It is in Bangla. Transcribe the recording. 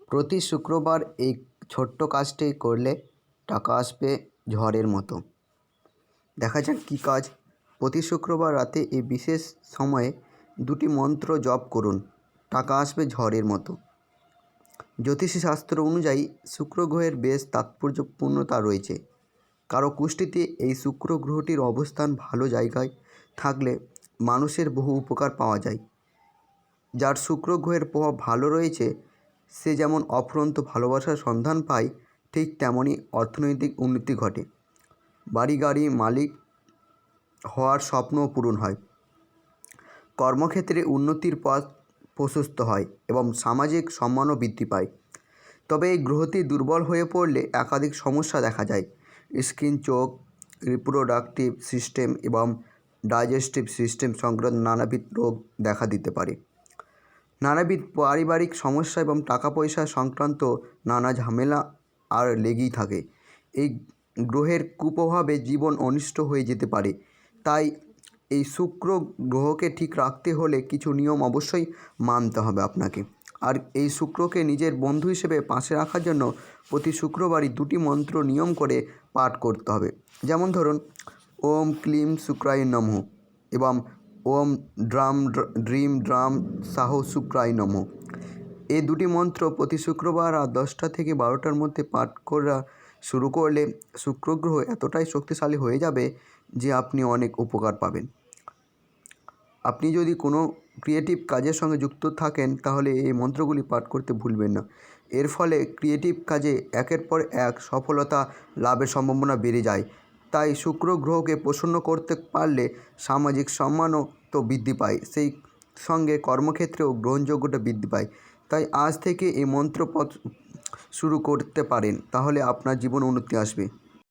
প্রতি শুক্রবার এই ছোট্ট কাজটি করলে টাকা আসবে ঝড়ের মতো। দেখা যাক কী কাজ। প্রতি শুক্রবার রাতে এই বিশেষ সময়ে দুটি মন্ত্র জপ করুন, টাকা আসবে ঝড়ের মতো। জ্যোতিষী শাস্ত্র অনুযায়ী শুক্র গ্রহের বেশ তাৎপর্যপূর্ণতা রয়েছে। কারো কুষ্টিতে এই শুক্র গ্রহটির অবস্থান ভালো জায়গায় থাকলে মানুষের বহু উপকার পাওয়া যায়। যার শুক্র গ্রহের প্রভাব ভালো রয়েছে সে যেমন অফুরন্ত ভালোবাসার সন্ধান পায়, ঠিক তেমনই অর্থনৈতিক উন্নতি ঘটে। বাড়ি গাড়ি মালিক হওয়ার স্বপ্নও পূরণ হয়। কর্মক্ষেত্রে উন্নতির পথ প্রশস্ত হয় এবং সামাজিক সম্মানও বৃদ্ধি পায়। তবে এই গ্রহটি দুর্বল হয়ে পড়লে একাধিক সমস্যা দেখা যায়। স্কিন, চোখ, রিপ্রোডাক্টিভ সিস্টেম এবং ডাইজেস্টিভ সিস্টেম সংক্রান্ত নানাবিধ রোগ দেখা দিতে পারে। নানাবিধ পারিবারিক সমস্যা এবং টাকা পয়সা সংক্রান্ত নানা ঝামেলা আর লেগেই থাকে। এই গ্রহের কুপ্রভাবে জীবন অনিষ্ট হয়ে যেতে পারে। তাই এই শুক্র গ্রহকে ঠিক রাখতে হলে কিছু নিয়ম অবশ্যই মানতে হবে আপনাকে। আর এই শুক্রকে নিজের বন্ধু হিসেবে পাশে রাখার জন্য প্রতি শুক্রবারই দুটি মন্ত্র নিয়ম করে পাঠ করতে হবে। যেমন ধরুন, ওম ক্লিম শুক্রায় নমঃ এবং ওম ড্রিম ড্রাম সাহ শুক্রায় নমঃ। এই দুটি মন্ত্র প্রতি শুক্রবার রাত 10টা থেকে 12টার মধ্যে পাঠ করা শুরু করলে শুক্র গ্রহ এতটাই শক্তিশালী হয়ে যাবে যে আপনি অনেক উপকার পাবেন। আপনি যদি কোনো ক্রিয়েটিভ কাজের সঙ্গে যুক্ত থাকেন তাহলে এই মন্ত্রগুলি পাঠ করতে ভুলবেন না। এর ফলে ক্রিয়েটিভ কাজে একের পর এক সফলতা লাভের সম্ভাবনা বেড়ে যায়। তাই শুক্র গ্রহকে প্রসন্ন করতে পারলে সামাজিক সম্মানও তো বৃদ্ধি পায়, সেই সঙ্গে কর্মক্ষেত্রেও গ্রহণযোগ্যতা বৃদ্ধি পায়। তাই আজ থেকে এই মন্ত্র শুরু করতে পারেন, তাহলে আপনার জীবনে উন্নতি আসবে।